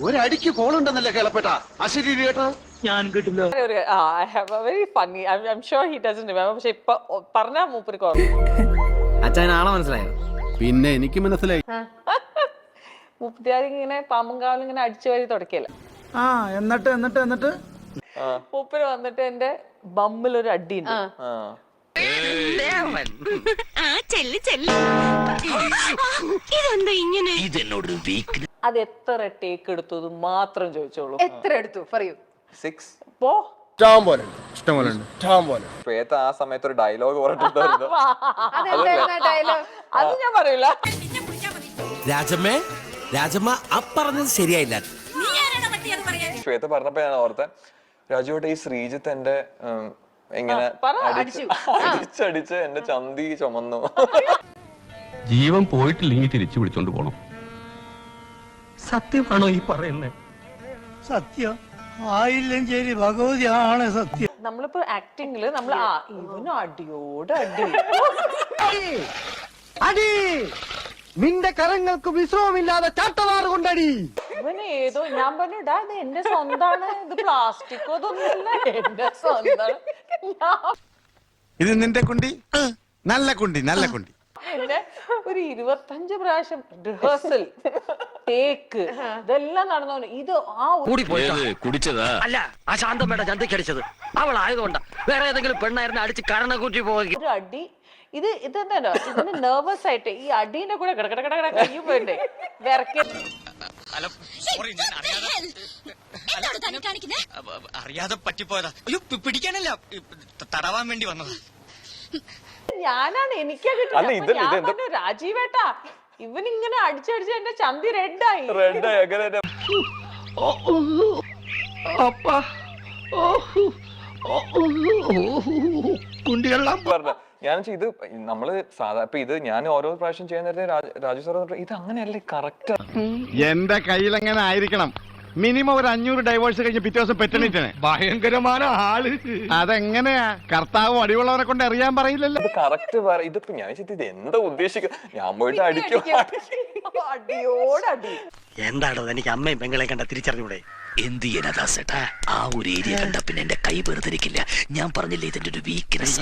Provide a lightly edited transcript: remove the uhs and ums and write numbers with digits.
ഒരടിക്ക് കോളുണ്ടെന്നല്ലേ കേളപ്പെട്ട അശരീരി കേട്ടോ ഞാൻ കേട്ടില്ല. I have a very funny. I'm sure he doesn't remember. പക്ഷെ ഇപ്പൊ പറഞ്ഞാ മൂപ്പർക്ക് ഓർമ്മ. അച്ഛൻ ആളെ മനസ്സിലായോ? പിന്നെ എനിക്ക് മനസ്സിലായി. മൂപ്പത്തിയാരി ഇങ്ങനെ പാമ്പും കാവലും ഇങ്ങനെ അടിച്ചു വരി തുടക്കല്ലേ. എന്നിട്ട് മൂപ്പര് വന്നിട്ട് എന്റെ ബമ്മിൽ ഒരു അടിയുണ്ട്. അത് എത്ര ടേക്ക് എടുത്തു മാത്രം ചോദിച്ചോളൂ. എത്ര എടുത്തു പറയൂ. 6 പോ ശ്വേത ആ സമയത്ത് ഒരു ഡയലോഗ് പറഞ്ഞിട്ടുണ്ടായിരുന്നു. അത് ഞാൻ പറയൂല. രാജമ്മ അപ്പറഞ്ഞത് ശരിയായില്ല. ശ്വേത പറഞ്ഞപ്പോ ഞാൻ ഓർത്തെ രാജുവേട്ട ഈ ശ്രീജിത്ത് എന്റെ ഇങ്ങനെ അടിച്ചടിച്ച് എന്റെ ചന്തി ചുമന്നു. ജീവൻ പോയിട്ടില്ലെങ്കിൽ തിരിച്ചു വിളിച്ചോണ്ട് പോണം. സത്യമാണോ ഈ പറയുന്നത്? സത്യം ആയില്ലെങ്കിൽ ഭഗവതിയാണ് സത്യം. നമ്മളിപ്പോ ആക്ടിങ്ങില് നമ്മൾ ഇവനും അടിയോട് അടി നിന്റെ കരങ്ങൾക്ക് വിശ്രമമില്ലാതെ ചാട്ടവാറ് കൊണ്ടടി. ഇവന് ഏതോ ഞാൻ പറഞ്ഞിടാ ഇത് എന്റെ സ്വന്താണ്, ഇത് പ്ലാസ്റ്റിക്കോ ഇതൊന്നുമല്ല, എന്റെ സ്വന്താണ്. ഇത് നിന്റെ കുണ്ടി, നല്ല കുണ്ടി, നല്ല കുണ്ടി. എന്റെ ഒരു 25 പ്രാവശ്യം റിഹേഴ്സൽ ടേക്ക് ഇതെല്ലാം നടന്നു. ഇത് കുടിച്ചതാ അല്ല, ആ ശാന്തമ്മയുടെ ചന്തക്കടിച്ചത് അവളായതുകൊണ്ടാ. വേറെ ഏതെങ്കിലും പെണ്ണായിരുന്നു അടിച്ച് കരണ കൂട്ടി പോയി. ഒരു അടി ഇത് ഇതെന്താ ഇതിന് നെർവസ് ആയിട്ട് ഈ അടീന്റെ കൂടെ കിടക്കട കയ്യും പോയിട്ടേ വിറക്ക. അറിയാതെ പറ്റിപ്പോയതാ. പിടിക്കാനല്ല, തടവാൻ വേണ്ടി വന്നതാ. ഞാനാണ് എനിക്കാ കിട്ടുന്നത്. രാജീവേട്ടാ ഇവനിങ്ങനെ അടിച്ചടിച്ച് എന്റെ ചന്തി റെഡായി. ഞാൻ ഇത് നമ്മള് സാധാരണ ഇപ്പൊ ഇത് ഞാൻ ഓരോ പ്രാവശ്യം ചെയ്യാൻ നേരത്തെ രാജു സാർ ഇത് അങ്ങനെയല്ലേ കറക്റ്റ്. എന്റെ കയ്യിൽ എങ്ങനെ ആയിരിക്കണം മിനിമം ഒരു 500 ഡൈവേഴ്സ് കഴിഞ്ഞ് പിറ്റേ ദിവസം പെറ്റണിട്ടാണ്. ഭയങ്കരமான ആള്. അതെങ്ങനെയാ കർത്താവും അടിവുള്ളവരെ കൊണ്ട് അറിയാൻ പറയില്ലല്ലോ. ഇത് കറക്റ്റ് ഇതിപ്പോ ഞാൻ ഇത് എന്താ ഉദ്ദേശിക്കുക? ഞാൻ പോയിട്ട് അടിക്കും. അടിയോടടി. എന്താണോ എനിക്ക് അമ്മയും പെങ്ങളെ കണ്ട തിരിച്ചറിഞ്ഞൂടെ? എന്ത് ചെയ്യാനാ ദാസേട്ടാ? ആ ഒരു ഏരിയ കണ്ട പിന്നെ എന്റെ കൈ വെറുതിരിക്കില്ല. ഞാൻ പറഞ്ഞില്ലേ ഇതിന്റെ ഒരു വീക്ക്നെസ്.